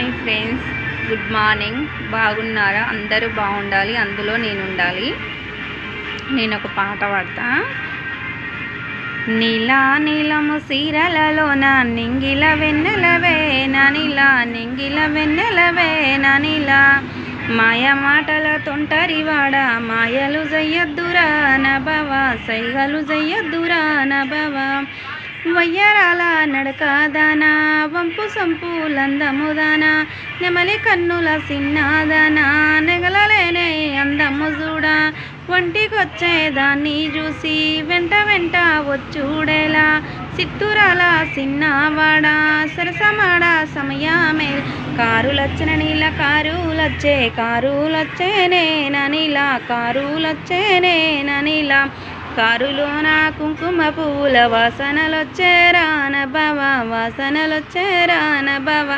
Hi friends, good morning. బాగున్నారా? అందరూ బాగుండాలి, అందులో నేను ఉండాలి. నేను ఒక పాట పాడతా. నీలా నీలము సీరలలోన నింగిల వెన్నెలవే ననిలా, నింగిల వెన్నెలవే ననిలా, మాయ మాటల తొంటరివాడ మాయలు జయ్యద్దురా నభవ, సైగలు జయ్యద్దురా నభవ, వయ్యరాల నడకదానా వంపు సంపులందముదానా, నెమలి కన్నుల సిన్నాదానా, నెగలలేనే అందము చూడా, ఒంటికొచ్చేదాన్ని చూసి వెంట వెంట వచ్చుడేలా, సిత్తురాల సిన్నవాడ సరసమాడ సమయమే, కారులొచ్చిన నీళ్ళ కారులొచ్చేనే ననిలా, కారులొచ్చేనే ననిలా, కారులోన కుంకుమ పువ్వుల వాసనలొచ్చేరా నభవ, వాసనలొచ్చేరా నభవ.